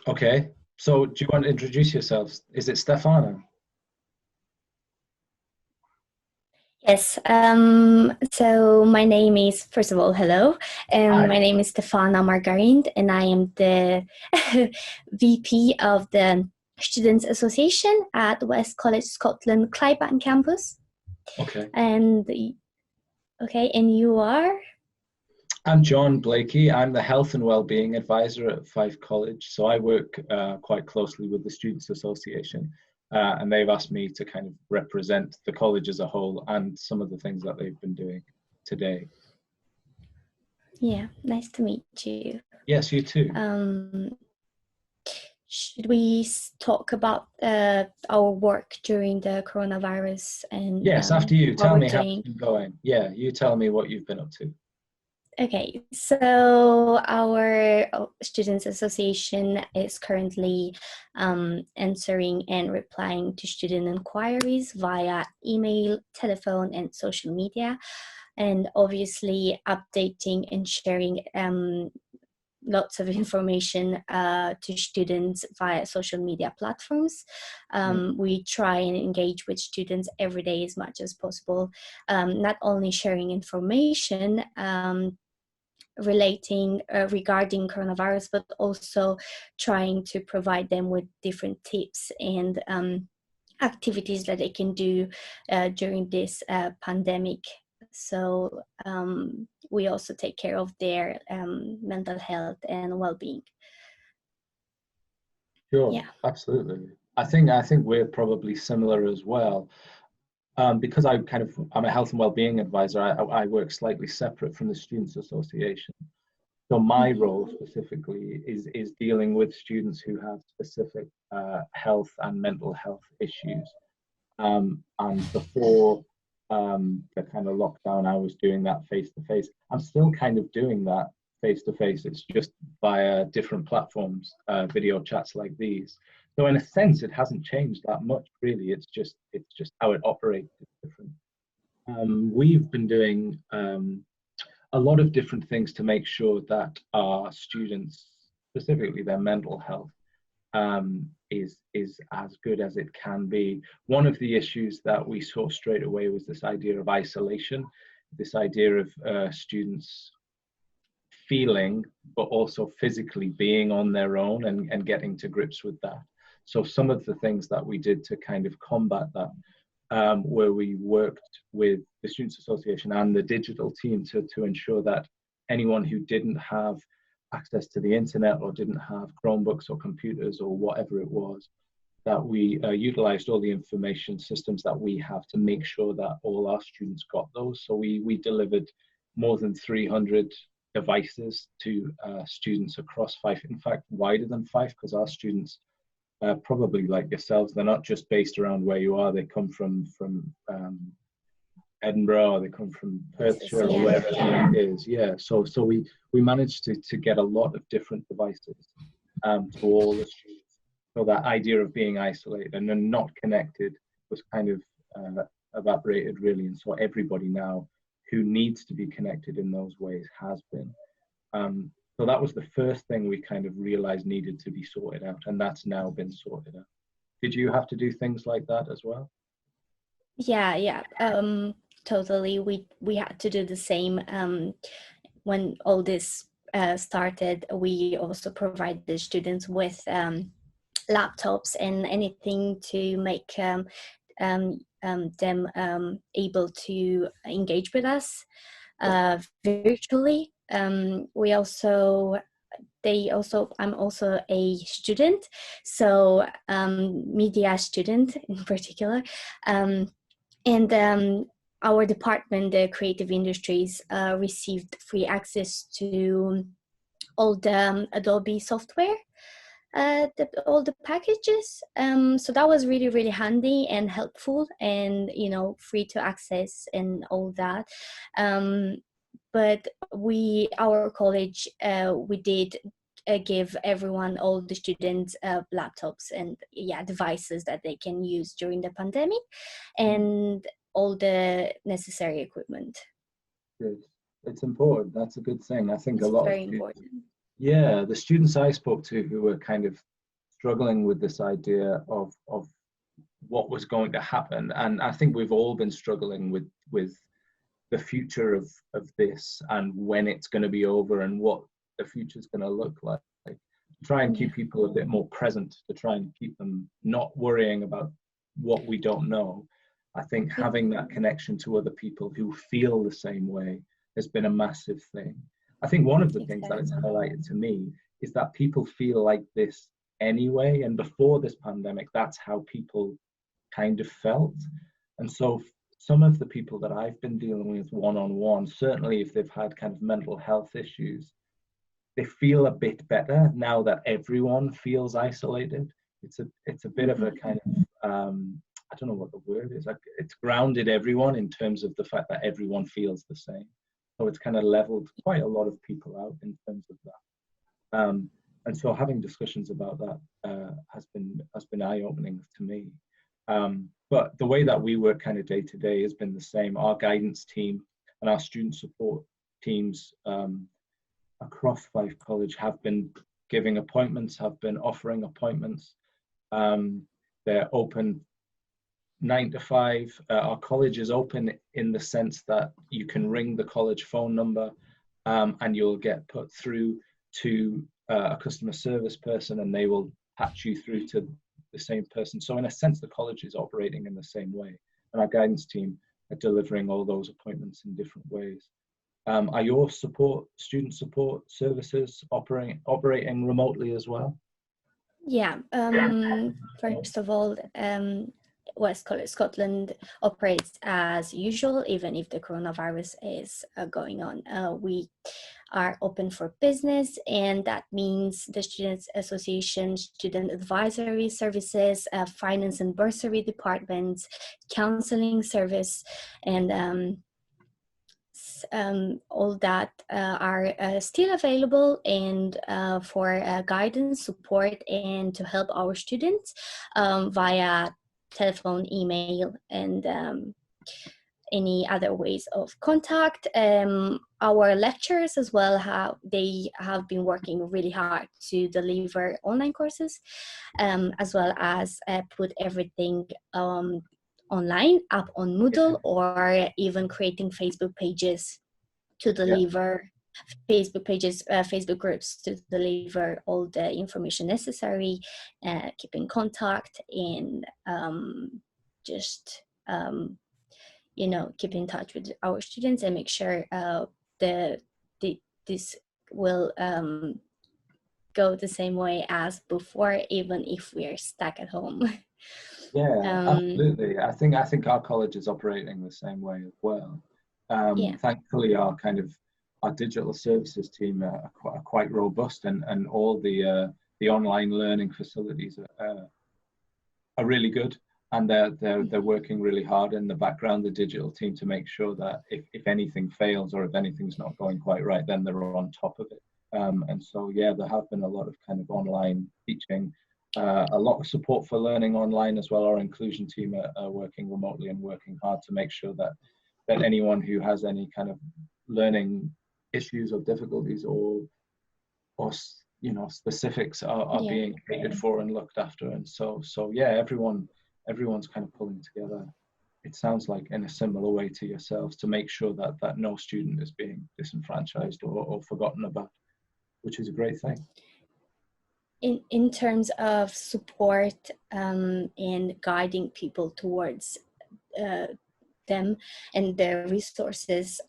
Okay. So do you want to introduce yourselves? Is it Stefano? Yes, so my name is, first of all, hello. Hi. My name is Stefana Margarind, and I am the VP of the Students Association at West College Scotland Clydebank campus. Okay. And okay, and you are? I'm John Blakey. I'm the Health and Wellbeing Advisor at Fife College. So I work quite closely with the Students Association, and they've asked me to kind of represent the college as a whole and some of the things that they've been doing today. Yeah, nice to meet you. Yes, you too. Should we talk about our work during the coronavirus and Yes, after you. what Tell we're me how it's doing? been going. Yeah, you tell me what you've been up to. Okay, so our Students Association is currently answering and replying to student inquiries via email, telephone, and social media, and obviously updating and sharing lots of information to students via social media platforms. We try and engage with students every day as much as possible, not only sharing information regarding coronavirus, but also trying to provide them with different tips and activities that they can do during this pandemic. So we also take care of their mental health and well-being. Sure, Yeah. absolutely. I think we're probably similar as well. Because I'm a health and wellbeing advisor. I work slightly separate from the Students Association. So my Mm-hmm. role specifically is dealing with students who have specific health and mental health issues. And before the kind of lockdown, I was doing that face to face. I'm still kind of doing that face to face. It's just via different platforms, video chats like these. So in a sense, it hasn't changed that much, really. It's just how it operates is different. We've been doing a lot of different things to make sure that our students, specifically their mental health, is as good as it can be. One of the issues that we saw straight away was this idea of isolation, this idea of students feeling, but also physically being on their own and getting to grips with that. So some of the things that we did to kind of combat that, where we worked with the Students Association and the digital team to ensure that anyone who didn't have access to the internet or didn't have Chromebooks or computers or whatever it was, that we utilized all the information systems that we have to make sure that all our students got those. So we delivered more than 300 devices to students across Fife, in fact, wider than Fife, because our students, probably like yourselves, they're not just based around where you are, they come from Edinburgh, or they come from Perthshire, or wherever it is. Yeah, so we managed to get a lot of different devices to all the students. So that idea of being isolated and then not connected was kind of evaporated, really. And so everybody now who needs to be connected in those ways has been. So that was the first thing we kind of realized needed to be sorted out, and that's now been sorted out. Did you have to do things like that as well? Yeah, totally. We had to do the same. When all this started, we also provided the students with laptops and anything to make them able to engage with us virtually. We also I'm also a student, so media student in particular, and our department, the creative industries, received free access to all the Adobe software, all the packages. So that was really, really handy and helpful, and free to access and all that. But our college, we did give everyone, all the students, laptops and devices that they can use during the pandemic, and all the necessary equipment. Good. It's important. That's a good thing. I think a It's lot of very students, important. yeah, the students I spoke to who were kind of struggling with this idea of what was going to happen, and I think we've all been struggling with the future of this and when it's going to be over and what the future is going to look like. Try and keep people a bit more present, to try and keep them not worrying about what we don't know. I think having that connection to other people who feel the same way has been a massive thing. I think one of the things that it's highlighted to me is that people feel like this anyway, and before this pandemic, that's how people kind of felt. And so some of the people that I've been dealing with one-on-one, certainly if they've had kind of mental health issues, they feel a bit better now that everyone feels isolated. It's a bit of a kind of I don't know what the word is. Like, it's grounded everyone in terms of the fact that everyone feels the same. So it's kind of leveled quite a lot of people out in terms of that. And so having discussions about that has been eye-opening to me. But the way that we work kind of day to day has been the same. Our guidance team and our student support teams across Fife College have been giving appointments, have been offering appointments. They're open 9 to 5. Our college is open in the sense that you can ring the college phone number and you'll get put through to a customer service person, and they will patch you through to the same person. So in a sense, the college is operating in the same way, and our guidance team are delivering all those appointments in different ways. Are your student support services operating remotely as well? Yeah, first of all, West College Scotland operates as usual, even if the coronavirus is going on. We are open for business, and that means the Students Association, Student Advisory Services, Finance and Bursary Departments, Counseling Service, and all that are still available, and for guidance, support, and to help our students via telephone, email, and any other ways of contact. Our lecturers as well, they have been working really hard to deliver online courses, as well as put everything online, up on Moodle, or even creating Facebook pages to deliver Facebook groups to deliver all the information necessary, keep in contact, and just keep in touch with our students and make sure this will go the same way as before, even if we're stuck at home. Yeah, absolutely. I think our college is operating the same way as well. Thankfully, our digital services team are quite robust, and all the online learning facilities are really good, and they're working really hard in the background, the digital team, to make sure that if anything fails or if anything's not going quite right, then they're on top of it. And so there have been a lot of kind of online teaching. A lot of support for learning online as well. Our inclusion team are working remotely and working hard to make sure that anyone who has any kind of learning issues or difficulties or specifics are being catered for and looked after. And so everyone's kind of pulling together, it sounds like, in a similar way to yourselves, to make sure that no student is being disenfranchised or forgotten about, which is a great thing. In terms of support and guiding people towards them and their resources,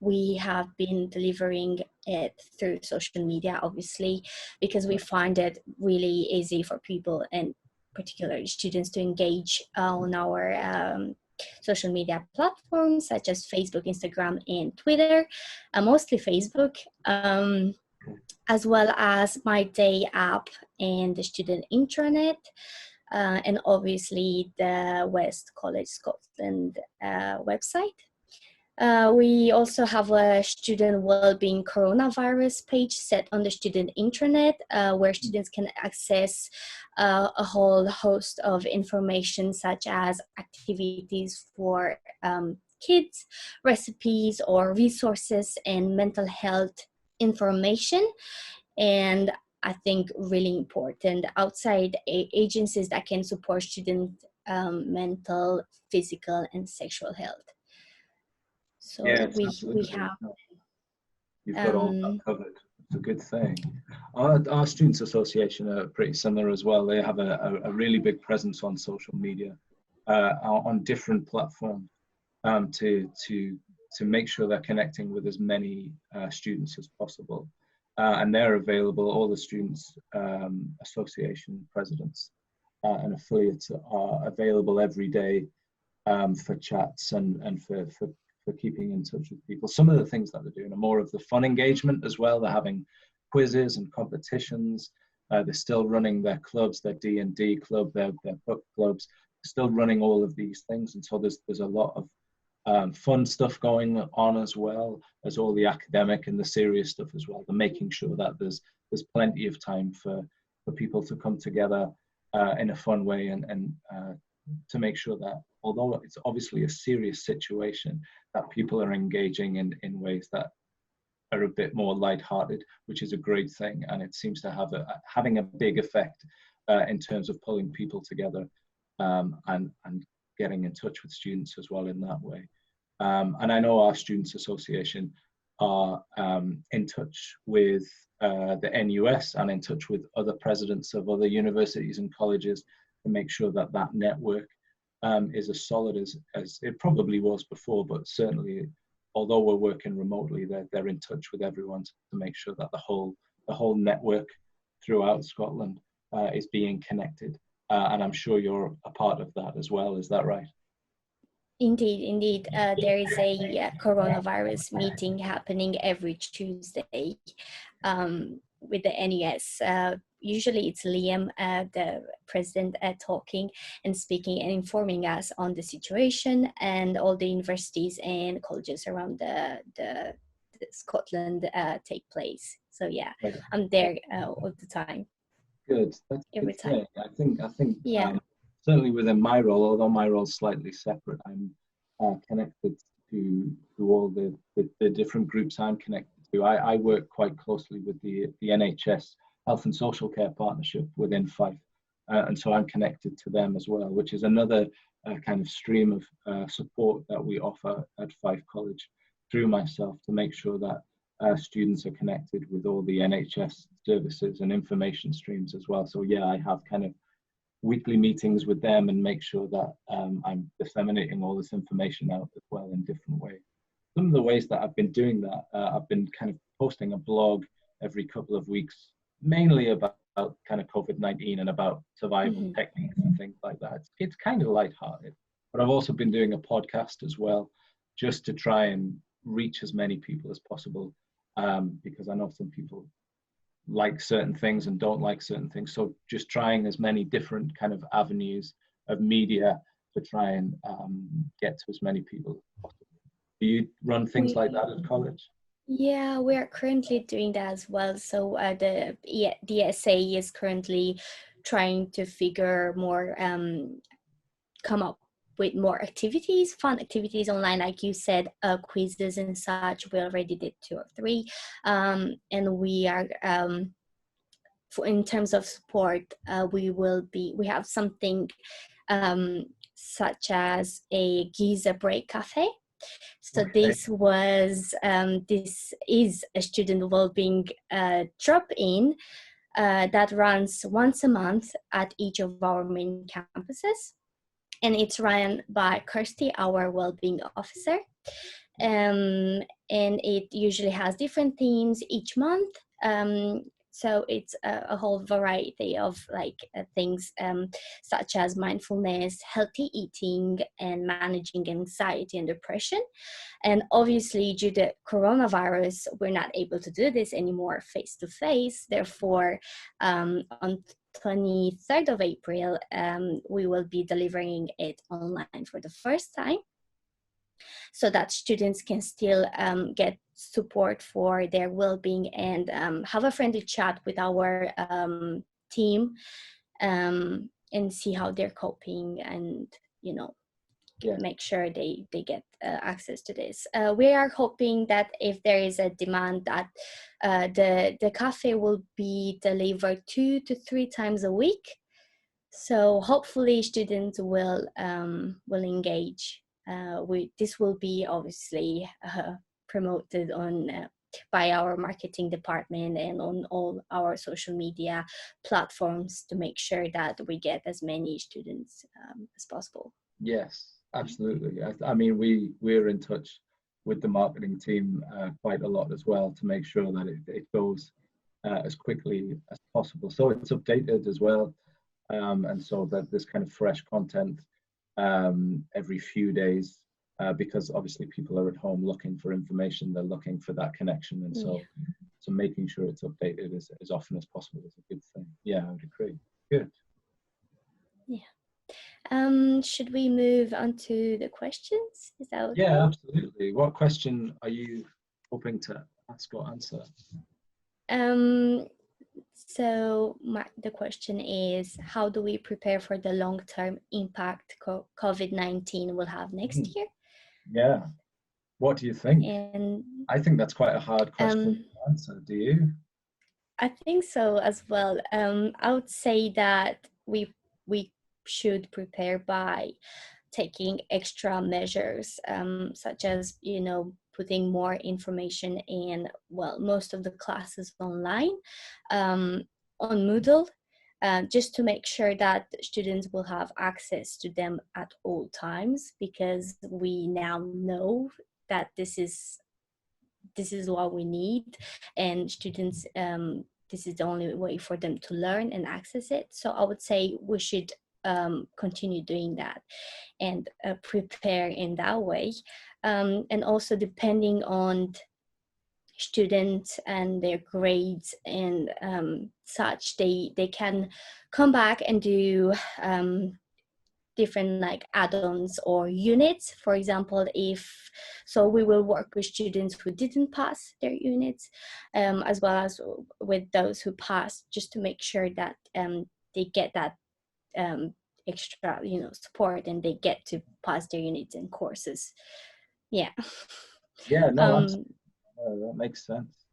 we have been delivering it through social media, obviously, because we find it really easy for people, and particularly students, to engage on our social media platforms such as Facebook, Instagram, and Twitter, mostly Facebook, as well as My Day app and the student intranet, and obviously the West College Scotland website. We also have a student wellbeing coronavirus page set on the student intranet, where students can access a whole host of information, such as activities for kids, recipes or resources, and mental health information. And I think, really important outside agencies that can support student mental, physical, and sexual health. Yeah, So it's we absolutely. have You've got all that um, covered. It's a good thing. Our Students Association are pretty similar as well. They have a really big presence on social media, on different platforms, to make sure they're connecting with as many students as possible. And they're available, all the Students Association presidents and affiliates are available every day for chats and for keeping in touch with people. Some of the things that they're doing are more of the fun engagement as well. They're having quizzes and competitions. They're still running their clubs, their D&D club, their book clubs. They're still running all of these things, and so there's a lot of fun stuff going on, as well as all the academic and the serious stuff as well. They're making sure that there's plenty of time for people to come together in a fun way and to make sure that, although it's obviously a serious situation, that people are engaging in ways that are a bit more lighthearted, which is a great thing, and it seems to have having a big effect in terms of pulling people together and getting in touch with students as well in that way. And I know our Students Association are in touch with the NUS and in touch with other presidents of other universities and colleges to make sure that that network is as solid as it probably was before, but certainly, although we're working remotely, they're in touch with everyone to make sure that the whole network throughout Scotland is being connected. And I'm sure you're a part of that as well. Is that right? Indeed. There is a coronavirus meeting happening every Tuesday with the NES. Usually it's Liam, the president, talking and speaking and informing us on the situation, and all the universities and colleges around the Scotland take place. So yeah, Right. I'm there all the time. Good. That's a Every good time. thing. I think Yeah. certainly within my role, although my role is slightly separate, I'm connected to all the different groups I'm connected to. I work quite closely with the NHS Health and Social Care Partnership within Fife, and so I'm connected to them as well, which is another kind of stream of support that we offer at Fife College through myself to make sure that students are connected with all the NHS services and information streams as well. So yeah, I have kind of weekly meetings with them and make sure that I'm disseminating all this information out as well in different ways. Some of the ways that I've been doing that, I've been kind of posting a blog every couple of weeks, mainly about kind of COVID-19 and about survival techniques and things like that. It's kind of lighthearted, but I've also been doing a podcast as well, just to try and reach as many people as possible, because I know some people like certain things and don't like certain things. So just trying as many different kind of avenues of media to try and get to as many people as possible. Do you run things like that at college? Yeah, we are currently doing that as well. So the SA is currently trying to figure more, come up with more activities, fun activities online, like you said, quizzes and such. We already did 2 or 3, and we are in terms of support, we have something such as a Giza break cafe. So Okay. this is a student wellbeing drop-in that runs once a month at each of our main campuses, and it's run by Kirsty, our wellbeing officer. And it usually has different themes each month. So it's a whole variety of things such as mindfulness, healthy eating, and managing anxiety and depression. And obviously, due to coronavirus, we're not able to do this anymore face to face. Therefore, on 23rd of April, we will be delivering it online for the first time, so that students can still get support for their well-being and have a friendly chat with our team, and see how they're coping, and Yeah. make sure they get access to this. We are hoping that if there is a demand, that the cafe will be delivered 2 to 3 times a week. So hopefully students will engage. This will be obviously promoted on by our marketing department and on all our social media platforms to make sure that we get as many students as possible. Yes, absolutely. I mean, we're in touch with the marketing team quite a lot as well to make sure that it goes as quickly as possible. So it's updated as well, and so that there's kind of fresh content every few days, because obviously people are at home looking for information, they're looking for that connection, and so making sure it's updated as often as possible is a good thing. Yeah, I would agree. Good. Yeah. Should we move on to the questions? Is that okay? Yeah, absolutely. What question are you hoping to ask or answer? So the question is, how do we prepare for the long-term impact COVID-19 will have next year? Yeah. What do you think? And I think that's quite a hard question to answer. Do you? I think so as well. I would say that we should prepare by taking extra measures, such as, putting more information in, well, most of the classes online, on Moodle, just to make sure that students will have access to them at all times, because we now know that this is what we need, and students, this is the only way for them to learn and access it. So I would say we should continue doing that and prepare in that way, and also depending on students and their grades and such, they can come back and do different like add-ons or units. For example, we will work with students who didn't pass their units, as well as with those who passed, just to make sure that they get that extra support, and they get to pass their units and courses. Yeah. Yeah, no, that makes sense.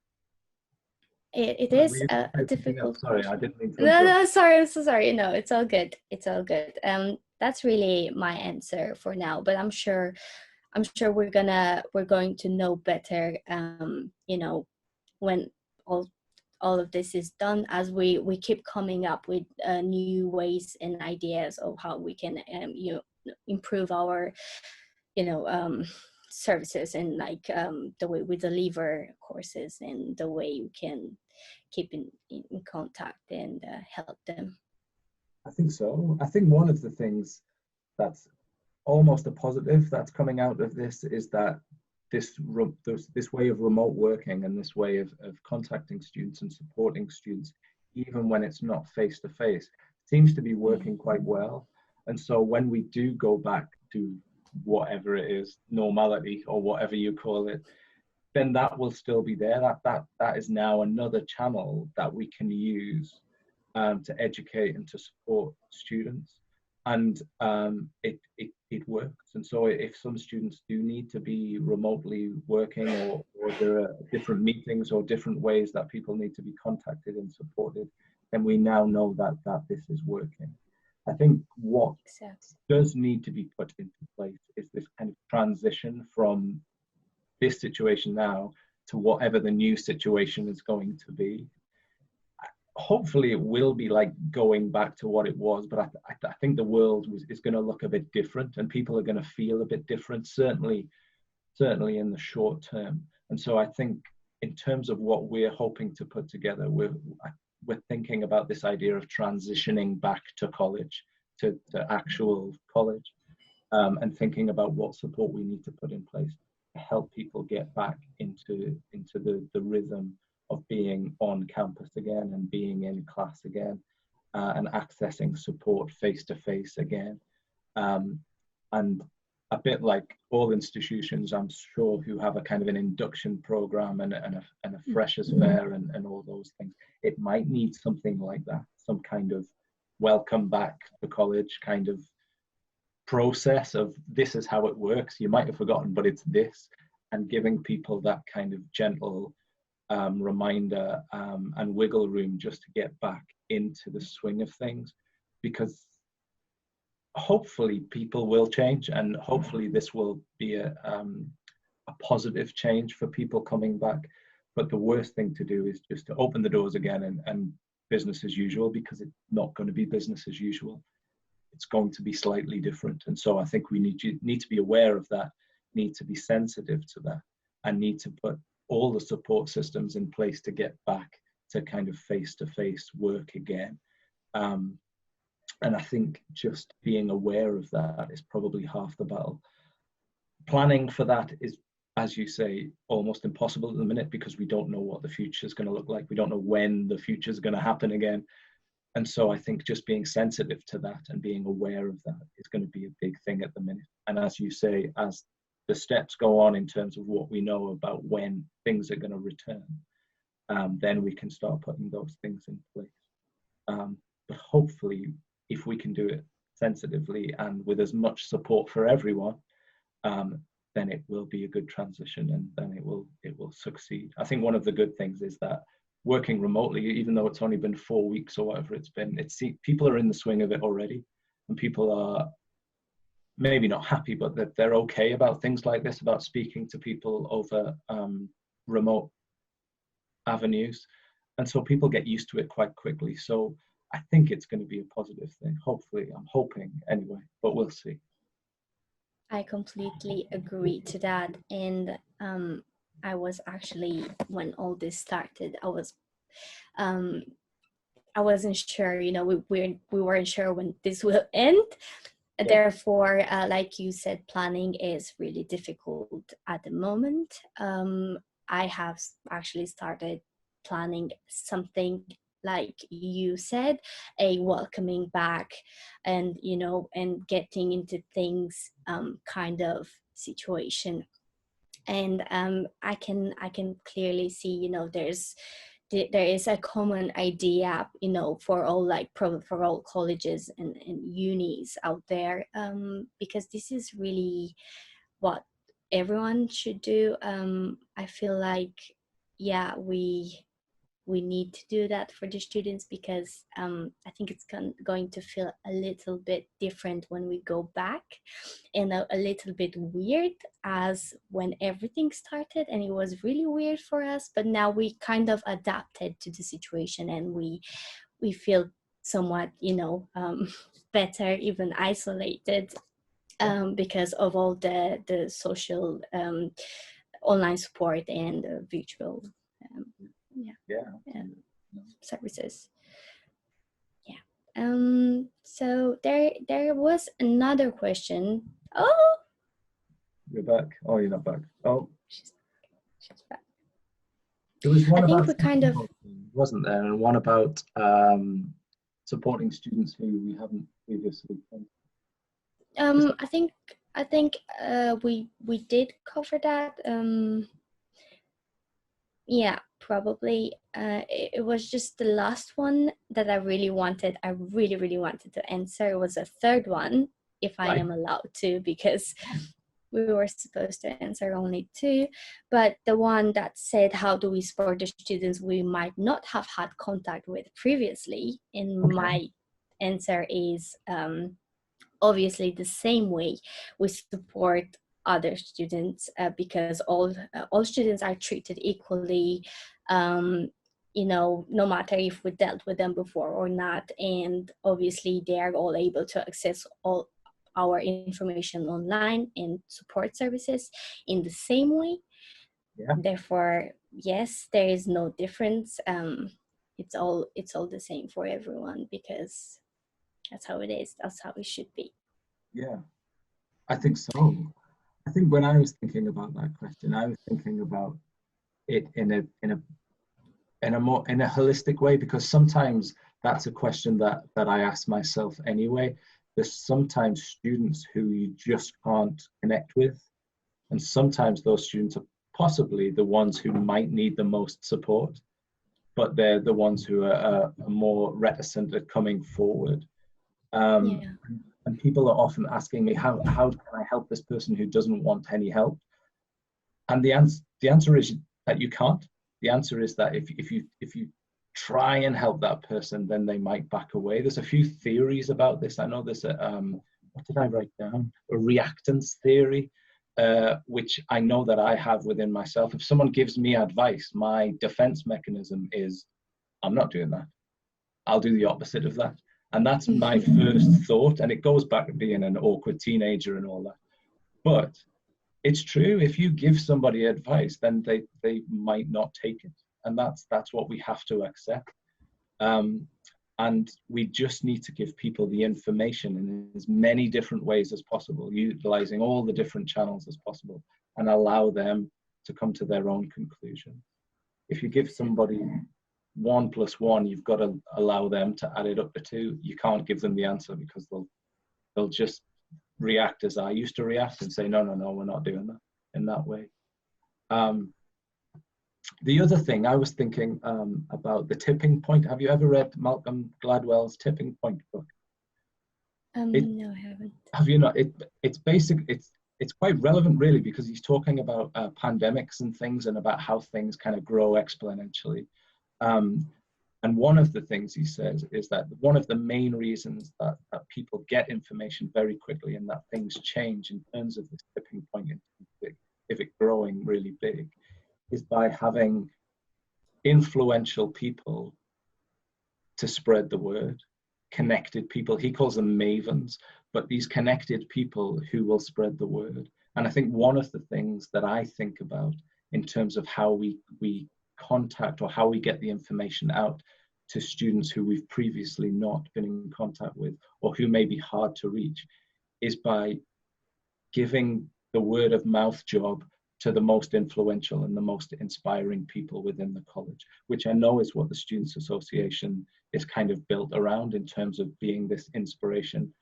It is a difficult Sorry, question. I didn't mean to interrupt. No, sorry, I'm so sorry. No, it's all good. It's all good. That's really my answer for now, but I'm sure we're going to know better, when all of this is done, as we keep coming up with new ways and ideas of how we can improve our services, and like the way we deliver courses, and the way we can keep in contact and help them. I think so. I think one of the things that's almost a positive that's coming out of this is that this way of remote working, and this way of contacting students and supporting students, even when it's not face to face, seems to be working quite well. And so when we do go back to whatever it is, normality or whatever you call it, then that will still be there. That is now another channel that we can use to educate and to support students, and it works. And so if some students do need to be remotely working, or there are different meetings or different ways that people need to be contacted and supported, then we now know that this is working. I think what does need to be put into place is this kind of transition from this situation now to whatever the new situation is going to be. Hopefully it will be like going back to what it was, but I think the world is going to look a bit different, and people are going to feel a bit different, certainly in the short term. And so I think in terms of what we're hoping to put together, we're thinking about this idea of transitioning back to college, to actual college, and thinking about what support we need to put in place to help people get back into the rhythm of being on campus again, and being in class again, and accessing support face to face again. And a bit like all institutions, I'm sure, who have a kind of an induction program and a freshers fair and all those things, it might need something like that, some kind of welcome back to college kind of process of this is how it works. You might have forgotten, but it's this, and giving people that kind of gentle reminder and wiggle room just to get back into the swing of things, because hopefully people will change, and hopefully this will be a positive change for people coming back. But the worst thing to do is just to open the doors again and business as usual, because it's not going to be business as usual. It's going to be slightly different. And so I think we need to be aware of that, need to be sensitive to that, and need to put all the support systems in place to get back to kind of face-to-face work again. And I think just being aware of that is probably half the battle. Planning for that is, as you say, almost impossible at the minute, because we don't know what the future is going to look like. We don't know when the future is going to happen again. And so I think just being sensitive to that and being aware of that is going to be a big thing at the minute. And as you say, as the steps go on in terms of what we know about when things are going to return, then we can start putting those things in place. But hopefully, if we can do it sensitively and with as much support for everyone, then it will be a good transition, and then it will succeed. I think one of the good things is that working remotely, even though it's only been 4 weeks or whatever it's been, people are in the swing of it already, and people are maybe not happy, but that they're okay about things like this, about speaking to people over remote avenues. And so people get used to it quite quickly. So I think it's going to be a positive thing. Hopefully, I'm hoping anyway, but we'll see. I completely agree to that. And I was actually, when all this started, I wasn't sure, we weren't sure when this will end. Yeah. Therefore, like you said, planning is really difficult at the moment. I have actually started planning something like you said, a welcoming back, and and getting into things kind of situation. And I can clearly see, there is a common idea, for all for all colleges and unis out there, because this is really what everyone should do. I feel like, yeah, we need to do that for the students, because I think it's going to feel a little bit different when we go back, and a little bit weird as when everything started, and it was really weird for us, but now we kind of adapted to the situation, and we feel somewhat better, even isolated, because of all the social online support and virtual services. So there was another question. Oh, you're back. Oh, you're not back. Oh, she's back. There was one, I think, we kind of, wasn't there, and one about supporting students who we haven't previously done. I think we did cover that. Yeah, probably. It was just the last one that I really wanted to answer. It was a third one, if I am allowed to, because we were supposed to answer only 2. But the one that said, how do we support the students we might not have had contact with previously? And my answer is obviously the same way we support other students, because all students are treated equally, no matter if we dealt with them before or not, and obviously they are all able to access all our information online and support services in the same way. Therefore, yes, there is no difference. It's all the same for everyone, because that's how it is, that's how it should be. Yeah, I think so. I think when I was thinking about that question, I was thinking about it in a more holistic way, because sometimes that's a question that I ask myself anyway. There's sometimes students who you just can't connect with, and sometimes those students are possibly the ones who might need the most support, but they're the ones who are more reticent at coming forward. And people are often asking me, how can I help this person who doesn't want any help? And the answer is that you can't. The answer is that if you try and help that person, then they might back away. There's a few theories about this. I know there's a what did I write down? A reactance theory, which I know that I have within myself. If someone gives me advice, my defense mechanism is, I'm not doing that. I'll do the opposite of that. And that's my first thought. And it goes back to being an awkward teenager and all that. But it's true, if you give somebody advice, then they might not take it. And that's what we have to accept. And we just need to give people the information in as many different ways as possible, utilizing all the different channels as possible, and allow them to come to their own conclusion. If you give somebody 1 + 1, you've got to allow them to add it up to 2. You can't give them the answer, because they'll just react as I used to react and say, no, we're not doing that in that way. The other thing I was thinking about the tipping point. Have you ever read Malcolm Gladwell's Tipping Point book? No, I haven't. Have you not? It's basic. It's quite relevant, really, because he's talking about pandemics and things, and about how things kind of grow exponentially. And one of the things he says is that one of the main reasons that people get information very quickly and that things change in terms of this tipping point, if it growing really big, is by having influential people to spread the word, connected people. He calls them mavens, but these connected people who will spread the word. And I think one of the things that I think about in terms of how we contact, or how we get the information out to students who we've previously not been in contact with, or who may be hard to reach, is by giving the word of mouth job to the most influential and the most inspiring people within the college, which I know is what the Students' Association is kind of built around, in terms of being this inspiration.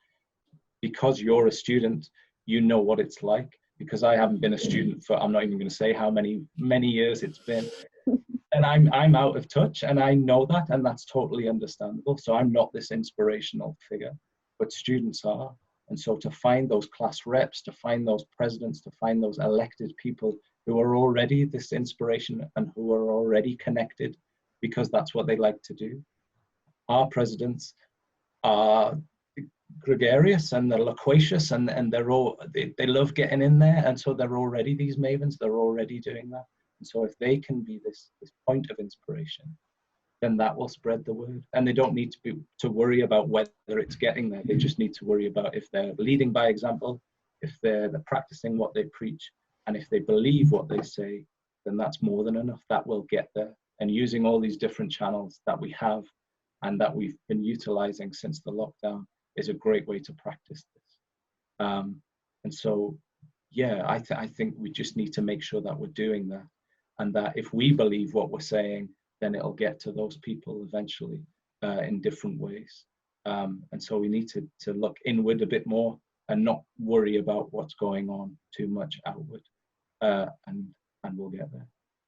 Because you're a student, you know what it's like. Because I haven't been a student for, I'm not even going to say how many years it's been. And I'm out of touch, and I know that, and that's totally understandable. So I'm not this inspirational figure, but students are. And so to find those class reps, to find those presidents, to find those elected people who are already this inspiration and who are already connected, because that's what they like to do. Our presidents are gregarious and they're loquacious, and they love getting in there, and so they're already these mavens, they're already doing that. And so if they can be this point of inspiration, then that will spread the word. And they don't need to worry about whether it's getting there. They just need to worry about if they're leading by example, if they're practicing what they preach, and if they believe what they say, then that's more than enough. That will get there. And using all these different channels that we have and that we've been utilizing since the lockdown is a great way to practice this. And so, yeah, I think we just need to make sure that we're doing that, and that if we believe what we're saying, then it'll get to those people eventually in different ways. And so we need to look inward a bit more and not worry about what's going on too much outward, and we'll get there.